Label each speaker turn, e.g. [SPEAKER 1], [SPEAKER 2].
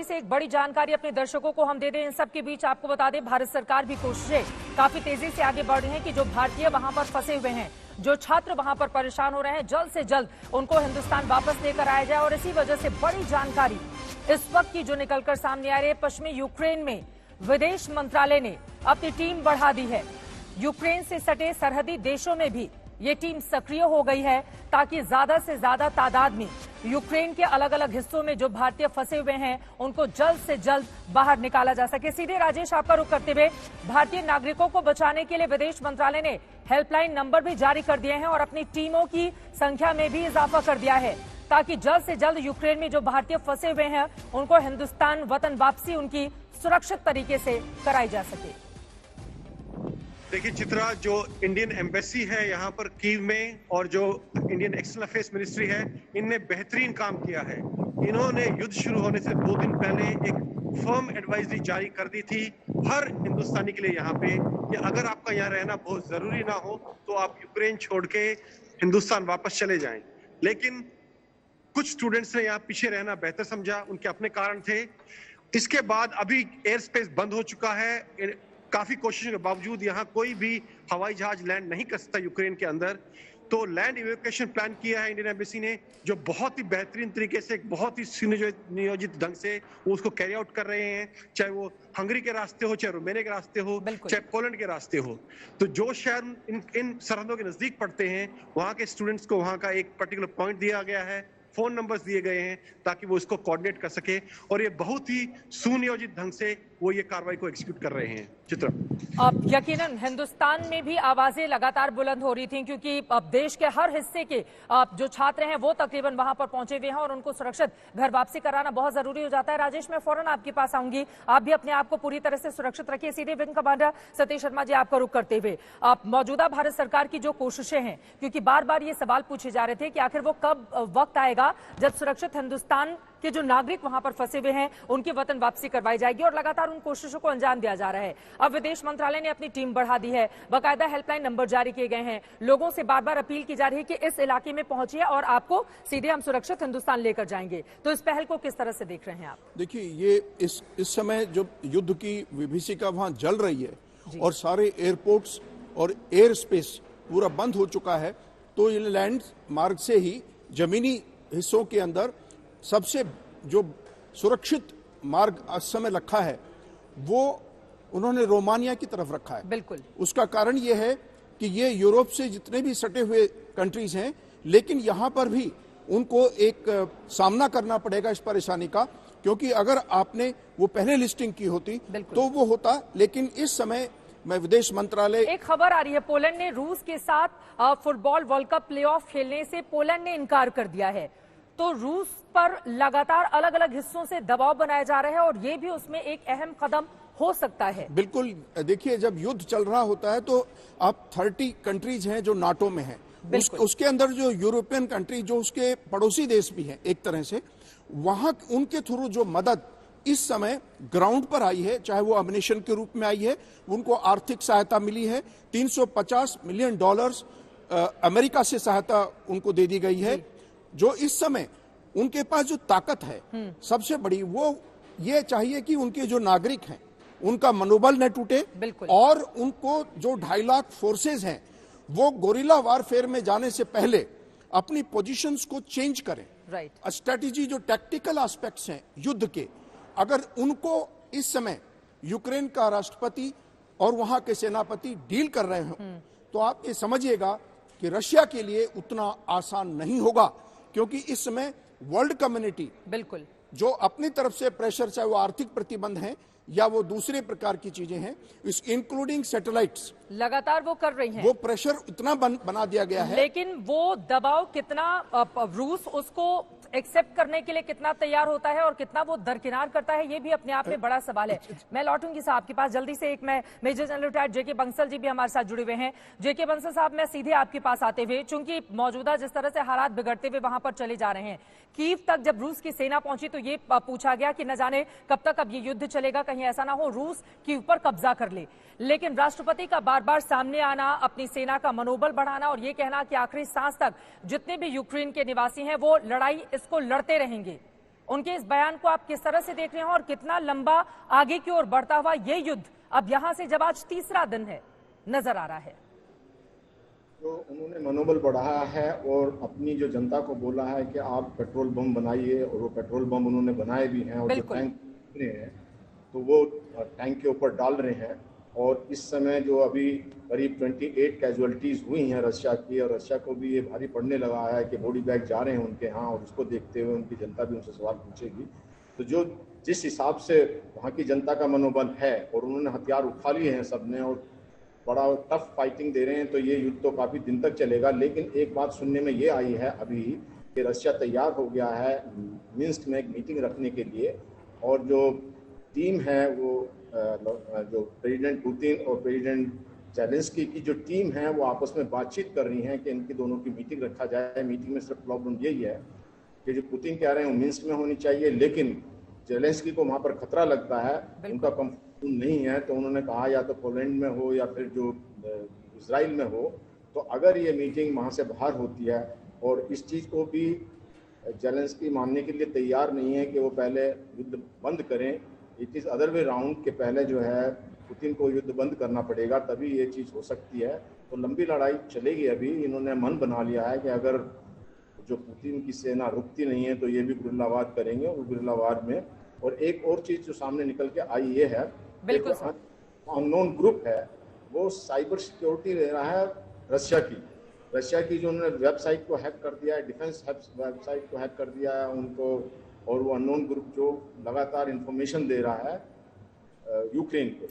[SPEAKER 1] से एक बड़ी जानकारी अपने दर्शकों को हम दे दें। इन सब के बीच आपको बता दें, भारत सरकार भी कोशिशें काफी तेजी से आगे बढ़ रही है कि जो भारतीय वहां पर फंसे हुए हैं, जो छात्र वहां पर परेशान हो रहे हैं, जल्द से जल्द उनको हिंदुस्तान वापस लेकर आया जाए। और इसी वजह से बड़ी जानकारी इस वक्त की जो निकलकर सामने आ रही है, पश्चिमी यूक्रेन में विदेश मंत्रालय ने अपनी टीम बढ़ा दी है। यूक्रेन से सटे सरहदी देशों में भी ये टीम सक्रिय हो गई है ताकि ज्यादा से ज्यादा तादाद में यूक्रेन के अलग अलग हिस्सों में जो भारतीय फंसे हुए हैं उनको जल्द से जल्द बाहर निकाला जा सके। सीधे राजेश आपका रुख करते हुए, भारतीय नागरिकों को बचाने के लिए विदेश मंत्रालय ने हेल्पलाइन नंबर भी जारी कर दिए हैं और अपनी टीमों की संख्या में भी इजाफा कर दिया है ताकि जल्द से जल्द यूक्रेन में जो भारतीय फंसे हुए हैं उनको हिंदुस्तान वतन वापसी उनकी सुरक्षित तरीके से कराई जा सके।
[SPEAKER 2] देखिए चित्रा, जो इंडियन एम्बेसी है यहाँ पर कीव में और जो इंडियन एक्सटर्नल अफेयर्स मिनिस्ट्री है, इनने बेहतरीन काम किया है। इन्होंने युद्ध शुरू होने से 2 दिन पहले एक फर्म एडवाइजरी जारी कर दी थी हर हिंदुस्तानी के लिए यहाँ पे कि अगर आपका यहाँ रहना बहुत जरूरी ना हो तो आप यूक्रेन छोड़ के हिंदुस्तान वापस चले जाएं। लेकिन कुछ स्टूडेंट्स ने यहाँ पीछे रहना बेहतर समझा, उनके अपने कारण थे। इसके बाद अभी एयर स्पेस बंद हो चुका है। काफी कोशिशों के बावजूद यहाँ कोई भी हवाई जहाज लैंड नहीं कर सकता यूक्रेन के अंदर। तो लैंड इवैक्यूएशन प्लान किया है इंडियन एम्बेसी ने, जो बहुत ही बेहतरीन तरीके से, बहुत ही सुनियोजित ढंग से वो उसको कैरी आउट कर रहे हैं, चाहे वो हंगरी के रास्ते हो, चाहे रोमानिया के रास्ते हो, चाहे पोलैंड के रास्ते हो। तो जो शहर इन सरहदों के नजदीक पड़ते हैं, वहाँ के स्टूडेंट्स को वहाँ का एक पर्टिकुलर पॉइंट दिया गया है, फोन नंबर्स दिए गए हैं ताकि वो इसको कोऑर्डिनेट कर सके और ये बहुत ही सुनियोजित ढंग से वो ये कार्रवाई को एग्जीक्यूट कर रहे हैं। चित्रा,
[SPEAKER 1] अब यकीनन हिंदुस्तान में भी आवाजें लगातार बुलंद हो रही थी क्योंकि अब देश के हर हिस्से के जो छात्र हैं वो तकरीबन वहां पर पहुंचे हुए हैं और उनको सुरक्षित घर वापसी कराना बहुत जरूरी हो जाता है। राजेश, मैं फौरन आपके पास आऊंगी, आप भी अपने आप को पूरी तरह से सुरक्षित रखिए। सीधे विंग कमांडर सतीश शर्मा जी आपका रुख करते हुए, मौजूदा भारत सरकार की जो कोशिशें हैं, क्योंकि बार बार ये सवाल पूछे जा रहे थे कि आखिर वो कब वक्त आएगा जब सुरक्षित हिंदुस्तान के जो नागरिक वहां पर फंसे हुए हैं उनकी वतन वापसी करवाई जाएगी, और लगातार उन कोशिशों को अंजाम दिया जा रहा है। अब विदेश मंत्रालय ने अपनी टीम बढ़ा दी है, बाकायदा हेल्पलाइन नंबर जारी किए गए हैं, लोगों से बार बार अपील की जा रही है कि इस इलाके में पहुंचिए और आपको सीधे हम सुरक्षित हिंदुस्तान लेकर जाएंगे। तो इस पहल को किस तरह से देख रहे हैं आप?
[SPEAKER 3] देखिए, ये इस समय जो युद्ध की विभीषिका वहां जल रही है और सारे एयरपोर्ट्स और एयर स्पेस पूरा बंद हो चुका है, तो ये लैंड मार्ग से ही जमीनी हिस्सों के अंदर सबसे जो सुरक्षित मार्ग इस समय रखा है वो उन्होंने रोमानिया की तरफ रखा है।
[SPEAKER 1] बिल्कुल, उसका
[SPEAKER 3] कारण ये है कि ये यूरोप से जितने भी सटे हुए कंट्रीज हैं, लेकिन यहां पर भी उनको एक सामना करना पड़ेगा इस परेशानी का, क्योंकि अगर आपने वो पहले लिस्टिंग की होती तो वो होता। लेकिन इस समय मैं विदेश मंत्रालय,
[SPEAKER 1] एक खबर आ रही है, पोलैंड ने रूस के साथ फुटबॉल वर्ल्ड कप प्लेऑफ खेलने से पोलैंड ने इनकार कर दिया है। तो रूस पर लगातार अलग अलग हिस्सों से दबाव बनाया जा रहा है और ये भी उसमें एक अहम कदम हो सकता है।
[SPEAKER 3] बिल्कुल, देखिए जब युद्ध चल रहा होता है तो आप 30 कंट्रीज हैं जो नाटो में हैं, उसके अंदर जो यूरोपियन कंट्री जो उसके पड़ोसी देश भी हैं एक तरह से, वहां उनके थ्रू जो मदद इस समय ग्राउंड पर आई है, चाहे वो अम्युनिशन के रूप में आई है, उनको आर्थिक सहायता मिली है, $350 मिलियन अमेरिका से सहायता उनको दे दी गई है। जो इस समय उनके पास जो ताकत है सबसे बड़ी, वो ये चाहिए कि उनके जो नागरिक हैं उनका मनोबल न टूटे और उनको जो 2.5 लाख फोर्सेज हैं वो गोरिल्ला वारफेयर में जाने से पहले अपनी पोजीशंस को चेंज करें। स्ट्रेटेजी जो टैक्टिकल एस्पेक्ट्स हैं युद्ध के, अगर उनको इस समय यूक्रेन का राष्ट्रपति और वहां के सेनापति डील कर रहे हो तो आप ये समझिएगा कि रशिया के लिए उतना आसान नहीं होगा, क्योंकि इस समय वर्ल्ड कम्युनिटी
[SPEAKER 1] बिल्कुल
[SPEAKER 3] जो अपनी तरफ से प्रेशर, चाहे वो आर्थिक प्रतिबंध है या वो दूसरे प्रकार की चीजें हैं, इस इंक्लूडिंग सैटेलाइट्स,
[SPEAKER 1] लगातार वो कर रही हैं।
[SPEAKER 3] वो प्रेशर इतना बना दिया गया है,
[SPEAKER 1] लेकिन वो दबाव कितना रूस उसको एक्सेप्ट करने के लिए कितना तैयार होता है और कितना वो दरकिनार करता है, ये भी अपने आप में बड़ा सवाल है। मैं लौटूंगी साहब आपके पास जल्दी से। एक मैं मेजर जनरल रिटायर्ड जेके बंसल जी भी हमारे साथ जुड़े हुए हैं। जेके बंसल साहब, मैं सीधे आपके पास आते हुए, चूंकि मौजूदा जिस तरह से हालात बिगड़ते हुए वहां पर चले जा रहे हैं, कीव तक जब रूस की सेना पहुंची तो ये पूछा गया कि न जाने कब तक अब ये युद्ध चलेगा, कहीं ऐसा ना हो रूस कीव पर कब्जा कर ले। लेकिन राष्ट्रपति का बार बार सामने आना, अपनी सेना का मनोबल बढ़ाना और ये कहना कि आखिरी सांस तक जितने भी यूक्रेन के निवासी हैं वो लड़ाई इसको लड़ते रहेंगे, उनके इस बयान को आप किस तरह से देख रहे हैं और कितना लंबा आगे की ओर बढ़ता हुआ ये युद्ध अब यहां से जब आज तीसरा दिन है नजर आ रहा है?
[SPEAKER 4] तो उन्होंने मनोबल बढ़ाया है और अपनी जो जनता को बोला है कि आप पेट्रोल बम बनाइए, और वो पेट्रोल बम उन्होंने बनाए भी हैं, और जो टैंक हैं तो वो टैंक के ऊपर डाल रहे हैं। और इस समय जो अभी करीब 28 कैजुअलिटीज़ हुई हैं रशिया की, और रशिया को भी ये भारी पड़ने लगा है कि बॉडी बैग जा रहे हैं उनके यहाँ, और उसको देखते हुए उनकी जनता भी उनसे सवाल पूछेगी। तो जो जिस हिसाब से वहाँ की जनता का मनोबल है, और उन्होंने हथियार उठा लिए हैं सबने, और बड़ा टफ फाइटिंग दे रहे हैं, तो ये युद्ध तो काफ़ी दिन तक चलेगा। लेकिन एक बात सुनने में ये आई है अभी कि रशिया तैयार हो गया है मिन्स्क में एक मीटिंग रखने के लिए, और जो टीम है वो जो प्रेसिडेंट पुतिन और प्रेसिडेंट जेलेंस्की की जो टीम है वो आपस में बातचीत कर रही हैं कि इनकी दोनों की मीटिंग रखा जाए। मीटिंग में सिर्फ प्रॉब्लम यही है कि जो पुतिन कह रहे हैं वो मिन्स्क में होनी चाहिए, लेकिन जेलेंस्की को वहाँ पर खतरा लगता है, उनका कंफर्ट नहीं है, तो उन्होंने कहा या तो पोलैंड में हो या फिर जो इजराइल में हो। तो अगर ये मीटिंग वहाँ से बाहर होती है, और इस चीज़ को भी जेलेंस्की मानने के लिए तैयार नहीं है कि वो पहले युद्ध बंद करें, it is other way round के पहले जो है पुतिन को युद्ध बंद करना पड़ेगा, तभी ये चीज़ हो सकती है। तो लंबी लड़ाई चलेगी। अभी इन्होंने मन बना लिया है कि अगर जो पुतिन की सेना रुकती नहीं है तो ये भी गुरिल्लावाद करेंगे, और गुरिल्लावाद में। और एक और चीज़ जो सामने निकल के आई ये है,
[SPEAKER 1] बिल्कुल
[SPEAKER 4] अननोन ग्रुप है वो साइबर सिक्योरिटी ले रहा है रशिया की जो उन्होंने वेबसाइट को हैक कर दिया है, डिफेंस वेबसाइट को हैक कर दिया है उनको, और वो अननोन ग्रुप जो लगातार इंफॉर्मेशन दे रहा है यूक्रेन को।